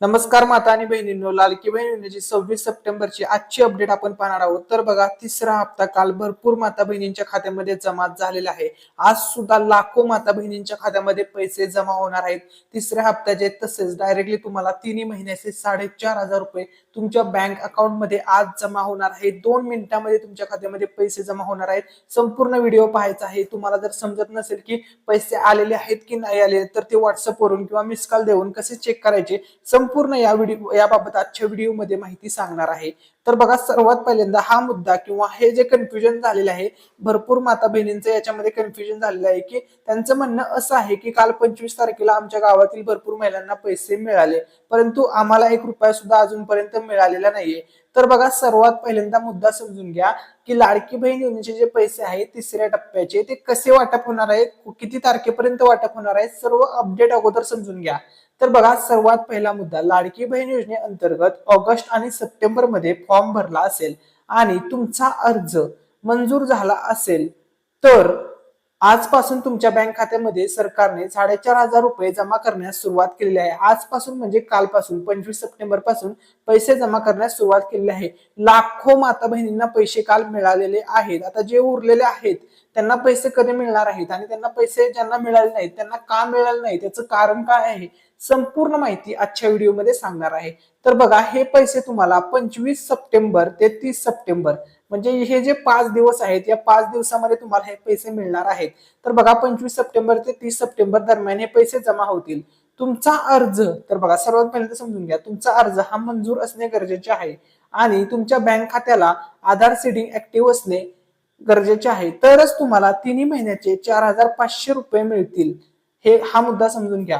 नमस्कार माता आणि बहिणींनो, लाडकी बहीण योजनेची 26 सप्टेंबरची आजची अपडेट आपण पाहणार आहोत. तर बघा, तिसरा हप्ता काल भरपूर माता बहिणींच्या खात्यामध्ये जमा झालेला आहे. आज सुद्धा लाखो माता बहिणींच्या खात्यामध्ये पैसे जमा होणार आहेत तिसऱ्या हप्त्याचे. तसेच डायरेक्टली तुम्हाला 3 महिन्याचे 4,500 रुपये तुमच्या बँक अकाउंटमध्ये आज जमा होणार आहेत. 2 मिनिटांमध्ये तुमच्या खात्यामध्ये पैसे जमा होणार आहेत. संपूर्ण व्हिडिओ पाहायचा आहे. तुम्हाला जर समजत नसेल की पैसे आलेले आहेत की नाही आले, तर ते व्हॉट्सअपवरून किंवा मिस कॉल देऊन कसे चेक करायचे, संपूर्ण याबाबत आजच्या व्हिडिओमध्ये माहिती सांगणार आहे. तर बघा, सर्वात पहिल्यांदा हा मुद्दा किंवा हे जे कन्फ्युजन झालेलं आहे, भरपूर माता बहिणींचं याच्यामध्ये कन्फ्युजन झालेलं आहे की त्यांचं म्हणणं असं आहे की काल 25 तारखेला आमच्या गावातील भरपूर महिलांना पैसे मिळाले, परंतु आम्हाला 1 रुपया सुद्धा अजूनपर्यंत मिळालेला नाहीये. तर बघा, सर्वात पहिल्यांदा मुद्दा समजून घ्या की लाडकी बहीण योजनेचे जे पैसे आहेत तिसऱ्या टप्प्याचे, ते कसे वाटप होणार आहेत, किती तारखेपर्यंत वाटप होणार आहेत, सर्व अपडेट अगोदर समजून घ्या. तर बघा, सर्वात पहिला मुद्दा, लाडकी बहीण योजनेअंतर्गत ऑगस्ट आणि सप्टेंबर मध्ये फॉर्म भरला असेल आणि तुमचा अर्ज मंजूर झाला असेल, तर आजपासून तुमच्या बँक खात्यामध्ये सरकारने 4,500 रुपये जमा करण्यास सुरुवात केलेली आहे. आजपासून म्हणजे कालपासून 25 सप्टेंबर पासून पैसे जमा करण्यास सुरुवात केलेली आहे. लाखो माता बहिणींना पैसे काल मिळालेले आहेत. आता जे उरलेले आहेत त्यांना पैसे कधी मिळणार आहेत आणि त्यांना पैसे ज्यांना मिळाले नाहीत त्यांना का मिळाले नाही, त्याचं कारण काय आहे, संपूर्ण माहिती आजच्या व्हिडिओमध्ये सांगणार आहे. तर बघा, हे पैसे तुम्हाला 25 सप्टेंबर ते 30 सप्टेंबर, म्हणजे हे जे 5 दिवस आहेत, या 5 दिवसामध्ये तुम्हाला हे पैसे मिळणार आहेत. तर बघा, 25 सप्टेंबर ते 30 सप्टेंबर दरम्यान हे पैसे जमा होतील. तुमचा अर्ज, तर बघा सर्वात पहिल्यांदा समजून घ्या, तुमचा अर्ज हा मंजूर असणे गरजेचे आहे आणि तुमच्या बँक खात्याला आधार सीडिंग ऍक्टिव्ह असणे गरजेचे आहे, तरच तुम्हाला 3 महिन्याचे 4,500 रुपये मिळतील. हा मुद्दा समजून घ्या.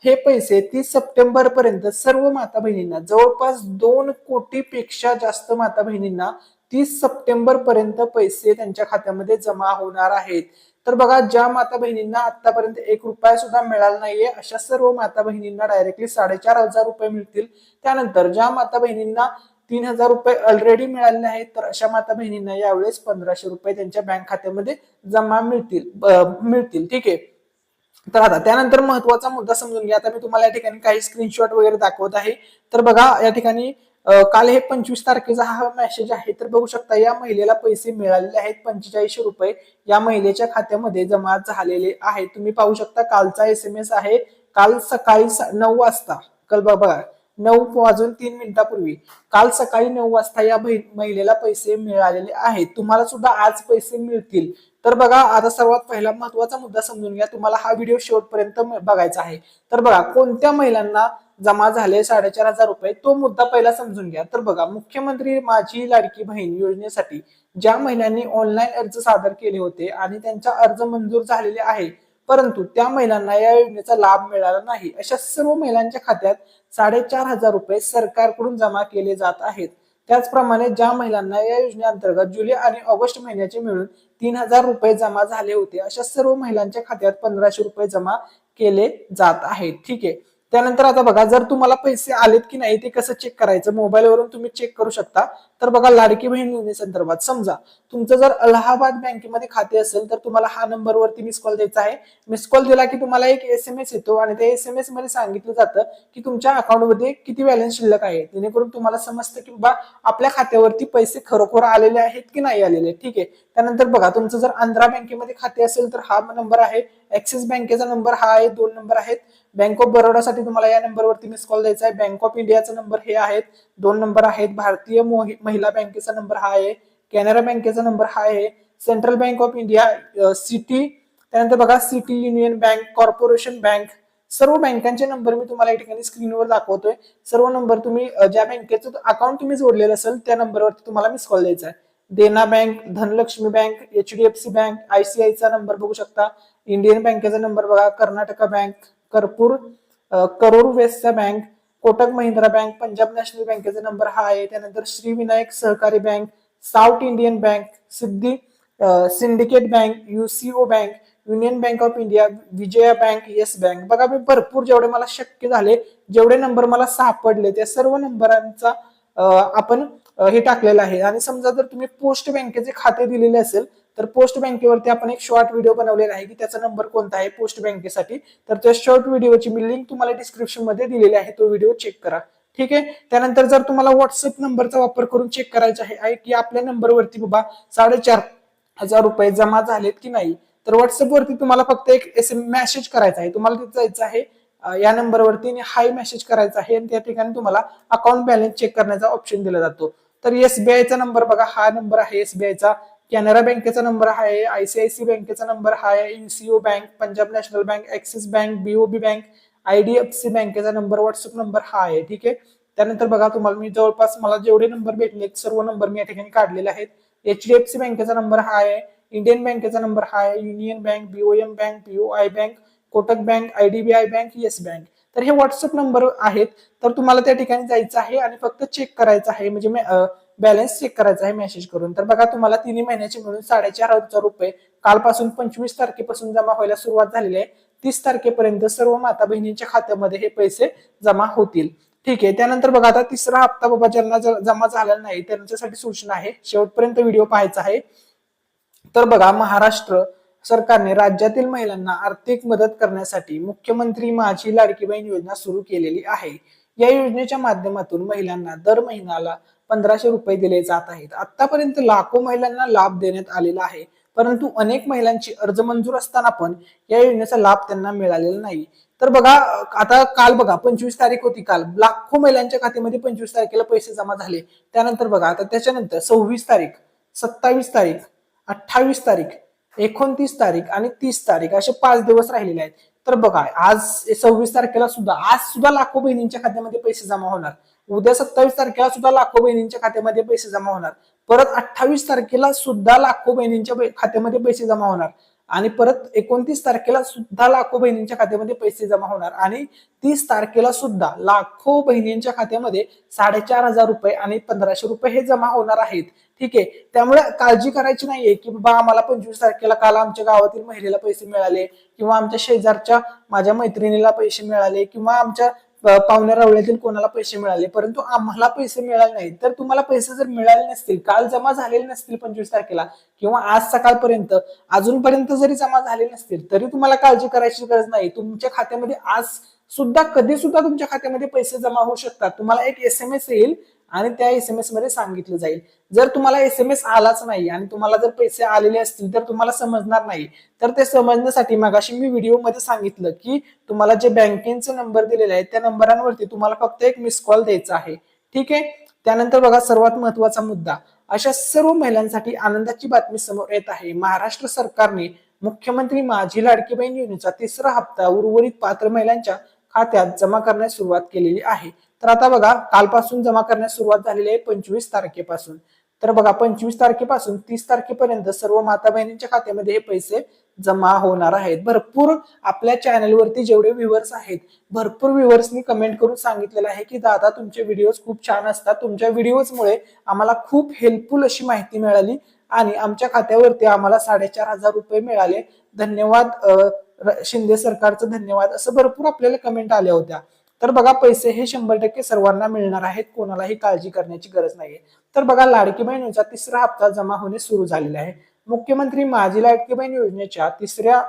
हे पैसे 30 सप्टेंबर पर्यंत सर्व माता बहिणींना, जवळपास 2 कोटीपेक्षा जास्त माता बहिणींना 30 सप्टेंबर पर्यंत पैसे त्यांच्या खात्यामध्ये जमा होणार आहेत. तर बघा, ज्या माता बहिणींना आतापर्यंत 1 रुपया सुद्धा मिळाला नाहीये, अशा सर्व माता बहिणींना डायरेक्टली 4,500 रुपये मिळतील. त्यानंतर ज्या माता बहिणींना 3,000 रुपये ऑलरेडी मिळालेले आहेत, तर अशा माता बहिणींना यावेळेस 1,500 रुपये त्यांच्या बँक खात्यामध्ये जमा मिळतील. ठीक आहे. तर आता त्यानंतर महत्वाचा मुद्दा समजून घ्या. आता मी तुम्हाला या ठिकाणी काही स्क्रीनशॉट वगैरे दाखवत आहे. तर बघा, या ठिकाणी काल हे 25 तारखेचा हा मेसेज आहे. तर बघू शकता, या महिलेला पैसे मिळालेले आहेत. 4500 रुपये या महिलेच्या खात्यामध्ये जमा झालेले आहेत. तुम्ही पाहू शकता, कालचा SMS आहे. काल सकाळी 9 वाजता, काल बघा 9 वाजून 3 मिनिटापूर्वी, काल सकाळी 9 वाजता या महिलेला पैसे मिळालेले आहेत. तुम्हाला सुद्धा आज पैसे मिळतील. तर बघा, आता सर्वात पहिला महत्वाचा मुद्दा समजून घ्या. तुम्हाला हा व्हिडिओ शेवटपर्यंत बघायचा आहे. तर बघा, कोणत्या महिलांना जमा झाले 4,500 रुपये, तो मुद्दा पहिला समजून घ्या. तर बघा, मुख्यमंत्री माझी लाडकी बहीण योजनेसाठी ज्या महिलांनी ऑनलाईन अर्ज सादर केले होते आणि त्यांचा अर्ज मंजूर झालेले आहे, परंतु त्या महिलांना या योजनेचा लाभ मिळाला नाही, अशा सर्व महिलांच्या खात्यात 4,500 रुपये सरकारकडून जमा केले जात आहेत. त्याचप्रमाणे ज्या महिलांना या योजनेअंतर्गत जुलै आणि ऑगस्ट महिन्याचे मिळून 3,000 रुपये जमा झाले होते, अशा सर्व महिलांच्या खात्यात 1,500 रुपये जमा केले जात आहेत. ठीक आहे. त्यानंतर आता बघा, जर तुम्हाला पैसे आलेत की नाही ते कसं चेक करायचं, मोबाईलवरून तुम्ही चेक करू शकता. तर बघा, लाडकी बहीण योजनेसंदर्भात समजा तुमचं जर अलाहाबाद बँकेमध्ये खाते असेल, तर तुम्हाला हा नंबरवरती मिस कॉल द्यायचा आहे. मिस कॉल दिला की तुम्हाला एक SMS येतो आणि त्या SMS मध्ये सांगितलं जातं की तुमच्या अकाउंटमध्ये किती बॅलन्स शिल्लक आहे, जेणेकरून तुम्हाला समजतं की बाबा आपल्या खात्यावरती पैसे खरोखर आलेले आहेत की नाही आलेले. ठीक आहे. त्यानंतर बघा, तुमचं जर आंध्रा बँकेमध्ये खाते असेल तर हा नंबर आहे. ऍक्सिस बँकेचा नंबर हा आहे. 2 नंबर आहेत. बँक ऑफ बरोडासाठी तुम्हाला या नंबरवरती मिस कॉल द्यायचा आहे. बँक ऑफ इंडियाचा नंबर हे आहेत. 2 नंबर आहेत. भारतीय महिला बँकेचा नंबर हा आहे. कॅनरा बँकेचा नंबर हा आहे. Central bank of India, city, त्यानंतर बघा city union bank, corporation bank, सर्व बँकांचे नंबर मी तुम्हाला या ठिकाणी स्क्रीनवर दाखवतोय. सर्व नंबर तुम्ही ज्या बँकेचं अकाउंट तुम्ही जोडलेलं असेल त्या नंबरवरती तुम्हाला मिस कॉल द्यायचा आहे. Dena bank, Dhanlaxmi bank, HDFC bank, ICICI number बघू शकता. इंडियन बँकेचा नंबर बघा. Karnataka bank, Karur Vysya bank, Kotak Mahindra bank, Punjab national बँकेचा नंबर हा आहे. त्यानंतर Shri Vinayak Sahakari bank, south Indian bank, syndicate bank, UCO bank, union bank of India, Vijaya bank, yes bank. बघा, मी भरपूर जेवढे मला शक्य झाले, जेवढे नंबर मला सापडले, त्या सर्व नंबरांचा आपण हे टाकलेलं आहे. आणि समजा जर तुम्ही पोस्ट बँकेचे खाते दिलेले असेल तर पोस्ट बँकेवरती आपण एक शॉर्ट व्हिडिओ बनवलेला आहे की त्याचा नंबर कोणता आहे पोस्ट बँकेसाठी. तर त्या शॉर्ट व्हिडिओची मी लिंक तुम्हाला डिस्क्रिप्शन मध्ये दिलेली आहे, तो व्हिडिओ चेक करा. ठीक आहे. त्यानंतर जर तुम्हाला व्हॉट्सअप नंबरचा वापर करून चेक करायचा आहे की आपल्या नंबरवरती बाबा 4,500 रुपये जमा झालेत की नाही, तर व्हॉट्सअप वरती तुम्हाला फक्त एक मेसेज करायचा आहे. तुम्हाला तिथे जायचं आहे या नंबरवरती हाय मेसेज करायचा आहे आणि त्या ठिकाणी तुम्हाला अकाउंट बॅलन्स चेक करण्याचा ऑप्शन दिला जातो. तर एसबीआयचा नंबर बघा, हा नंबर आहे एसबीआयचा. कॅनरा बँकेचा नंबर हा आहे, आयसीआयसी बँकेचा नंबर हा आहे, UCO bank, Punjab national bank, axis bank, BOB bank, IDFC बँकेचा नंबर, व्हॉट्सअप नंबर हा आहे. ठीक आहे. त्यानंतर बघा तुम्हाला मी जवळपास मला जेवढे नंबर भेटले सर्व नंबर मी या ठिकाणी काढलेले आहेत. एचडीएफसी बँकेचा नंबर हा आहे, इंडियन बँकेचा नंबर हा आहे, union bank, BOM bank, BOI bank, Kotak bank, IDBI bank, yes bank. तर हे व्हॉट्सअप नंबर आहेत. तर तुम्हाला त्या ठिकाणी जायचं आहे आणि फक्त चेक करायचं आहे, म्हणजे बॅलन्स चेक करायचा आहे मेसेज करून. तर बघा तुम्हाला 3 महिन्याचे मिळून 4,500 रुपये कालपासून 25 तारखेपासून जमा व्हायला सुरुवात झालेली आहे. 30 तारखेपर्यंत सर्व माता बहिणींच्या खात्यामध्ये हे पैसे जमा होतील. ठीक आहे. त्यानंतर बघा आता तिसरा हप्ता बाबा ज्यांना जमा झाला नाही त्यांच्यासाठी सूचना आहे, शेवटपर्यंत व्हिडिओ पाहायचा आहे. तर बघा महाराष्ट्र सरकारने राज्यातील महिलांना आर्थिक मदत करण्यासाठी मुख्यमंत्री माझी लाडकी बहीण योजना सुरू केलेली आहे. या योजनेच्या माध्यमातून महिलांना दर महिन्याला 1,500 रुपये दिले जात आहेत. आतापर्यंत लाखो महिलांना लाभ देण्यात आलेला आहे, परंतु अनेक महिलांची अर्ज मंजूर असताना पण या योजनेचा लाभ त्यांना मिळालेला नाही. तर बघा आता काल बघा 25 तारीख होती, काल लाखो महिलांच्या खात्यामध्ये 25 तारखेला पैसे जमा झाले. त्यानंतर बघा आता त्याच्यानंतर 26 तारीख, 27 तारीख, 28 तारीख, 29 तारीख आणि 30 तारीख असे 5 दिवस राहिलेले आहेत. तर बघा आज 26 तारखेला सुद्धा आज सुद्धा लाखो बहिणींच्या खात्यामध्ये पैसे जमा होणार. उद्या 27 तारखेला सुद्धा लाखो बहिणींच्या खात्यामध्ये पैसे जमा होणार. परत 28 तारखेला सुद्धा लाखो बहिणींच्या खात्यामध्ये पैसे जमा होणार आणि परत 29 तारखेला सुद्धा लाखो बहिणींच्या खात्यामध्ये पैसे जमा होणार आणि 30 तारखेला सुद्धा लाखो बहिणींच्या खात्यामध्ये 4,500 रुपये आणि 1,500 रुपये हे जमा होणार आहेत. ठीक आहे. त्यामुळे काळजी करायची नाहीये की बाबा आम्हाला 25 तारखेला काल आमच्या गावातील महिलेला पैसे मिळाले किंवा आमच्या शेजारच्या माझ्या मैत्रिणीला पैसे मिळाले किंवा आमच्या पाहुण्या रावळ्यातील कोणाला पैसे मिळाले, परंतु आम्हाला पैसे मिळाले नाही. तर तुम्हाला पैसे जर मिळाले नसतील, काल जमा झालेले नसतील 25 तारखेला किंवा आज सकाळपर्यंत अजूनपर्यंत जरी जमा झाले नसतील तरी तुम्हाला काळजी करायची गरज नाही. तुमच्या खात्यामध्ये आज सुद्धा कधी सुद्धा तुमच्या खात्यामध्ये पैसे जमा होऊ शकतात. तुम्हाला एक एसएमएस येईल आणि त्या एसएमएस मध्ये सांगितलं जाईल. जर तुम्हाला एसएमएस आलाच नाही आणि तुम्हाला जर पैसे आलेले असतील तर तुम्हाला समजणार नाही. तर ते समजण्यासाठी मगाशी मी व्हिडिओ मध्ये सांगितलं की तुम्हाला जे बँकेचे नंबर दिलेले आहेत त्या नंबरांवरती तुम्हाला फक्त एक मिस कॉल द्यायचा आहे. ठीक आहे. त्यानंतर बघा सर्वात महत्वाचा मुद्दा, अशा सर्व महिलांसाठी आनंदाची बातमी समोर येत आहे. महाराष्ट्र सरकारने मुख्यमंत्री माझी लाडकी बहीण योजनेचा 3रा हप्ता उर्वरित पात्र महिलांच्या खात्यात जमा करण्यास सुरुवात केलेली आहे. तर आता बघा कालपासून जमा करण्यास सुरुवात झालेली आहे 25 तारखेपासून. तर बघा 25 तारखेपासून 30 तारखेपर्यंत सर्व माता बहिणींच्या खात्यामध्ये हे पैसे जमा होणार आहेत. भरपूर आपल्या चॅनलवरती जेवढे व्ह्युअर्स आहेत भरपूर व्ह्युअर्सनी कमेंट करून सांगितलेलं आहे की दादा तुमचे व्हिडिओज खूप छान असतात, तुमच्या व्हिडिओजमुळे आम्हाला खूप हेल्पफुल अशी माहिती मिळाली आणि आमच्या खात्यावरती आम्हाला 4,500 रुपये मिळाले. धन्यवाद शिंदे सरकारचं धन्यवाद, असं भरपूर आपल्याला कमेंट आल्या होत्या. तर बघा पैसे हे 100% सर्वांना मिळणार आहेत, कोणालाही काळजी करण्याची गरज नाहीये. तर बघा लाडकी बहीण योजनेचा 3रा हप्ता जमा होणे सुरू झालेला आहे. मुख्यमंत्री माझी लाडकी बहीण योजनेच्या 3ऱ्या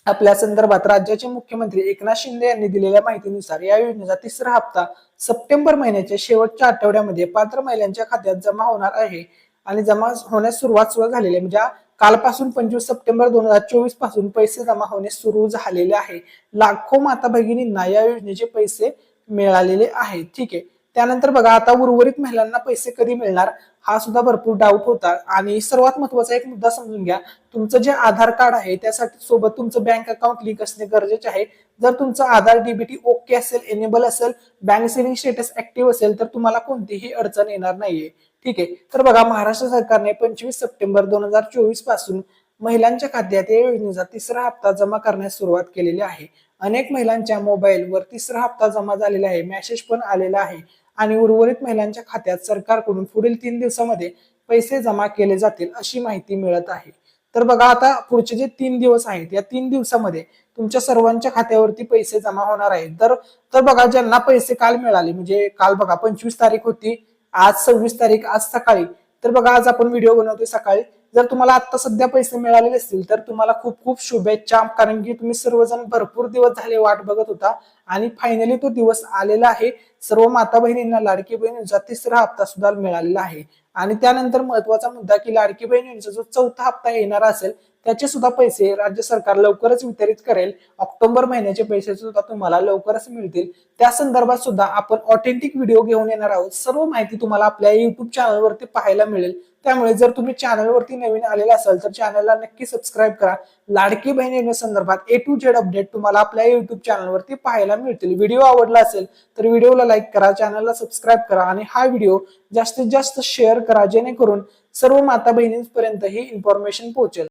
आपल्या संदर्भात राज्याचे मुख्यमंत्री एकनाथ शिंदे यांनी दिलेल्या माहितीनुसार या योजनेचा 3रा हप्ता सप्टेंबर महिन्याच्या शेवटच्या आठवड्यामध्ये पात्र महिलांच्या खात्यात जमा होणार आहे आणि जमा होण्यास सुरुवात झालेली आहे. म्हणजे कालपासून 25 सप्टेंबर 2024 पासून पैसे जमा होणे सुरू झालेले आहे. लाखो माता भगिनींना या योजनेचे पैसे मिळालेले आहेत. ठीक आहे. त्यानंतर बघा आता उर्वरित महिलांना पैसे कधी मिळणार हा सुद्धा भरपूर डाऊट होता आणि सर्वात महत्वाचा एक मुद्दा समजून घ्या. तुमचं जे आधार कार्ड आहे त्यासाठी सोबत तुमचं बँक अकाउंट लिंक असणे गरजेचे आहे. जर तुमचं आधार डीबीटी ओके असेल, एनेबल असेल, बँक सेव्हिंग स्टेटस ऍक्टिव्ह असेल तर तुम्हाला कोणतीही अडचण येणार नाहीये. ठीक आहे. तर बघा महाराष्ट्र सरकारने 25 सप्टेंबर 2024 पासून महिलांच्या खात्यात या योजनेचा 3रा हप्ता जमा करण्यास सुरुवात केलेली आहे. अनेक महिलांच्या मोबाईलवर 3रा हप्ता जमा झालेला आहे, मेसेज पण आलेला आहे आणि उर्वरित महिलांच्या खात्यात सरकारकडून पुढील 3 दिवसामध्ये पैसे जमा केले जातील अशी माहिती मिळत आहे. तर बघा आता पुढचे जे 3 दिवस आहेत या 3 दिवसामध्ये तुमच्या सर्वांच्या खात्यावरती पैसे जमा होणार आहेत. तर तर बघा, ज्यांना पैसे काल मिळाले, म्हणजे काल बघा 25 तारीख होती, आज 26 तारीख, आज सकाळी, तर बघा आज आपण व्हिडिओ बनवतोय सकाळी. जर तुम्हाला आता सध्या पैसे मिळालेले असतील तर तुम्हाला खूप खूप शुभेच्छा, कारण की तुम्ही सर्वजण भरपूर दिवस झाले वाट बघत होता आणि फायनली तो दिवस आलेला आहे. सर्व माता बहिणींना लाडकी बहीण योजनेचा तिसरा हप्ता सुद्धा मिळालेला आहे. आणि त्यानंतर महत्वाचा मुद्दा की लाडकी बहीण योजनेचा जो चौथा हप्ता येणार असेल त्याचे सुद्धा पैसे राज्य सरकार लवकरच वितरित करेल. ऑक्टोबर महिन्याचे पैसे सुद्धा तुम्हाला लवकरच मिळतील. त्या संदर्भात सुद्धा आपण ऑथेंटिक व्हिडिओ घेऊन येणार आहोत. सर्व माहिती तुम्हाला आपल्या युट्यूब चॅनलवरती पाहायला मिळेल. त्यामुळे जर तुम्ही चॅनलवरती नवीन आलेला असाल तर चॅनलला नक्की सबस्क्राईब करा. लाडकी बहीण योजनेसंदर्भात A to Z अपडेट तुम्हाला आपल्या युट्यूब चॅनलवरती पाहायला मिळतील. व्हिडिओ आवडला असेल तर व्हिडिओला लाईक करा, चॅनलला सबस्क्राईब करा आणि हा व्हिडिओ जास्तीत जास्त शेअर करा, जेणेकरून सर्व माता बहिणींपर्यंत ही इन्फॉर्मेशन पोहोचेल.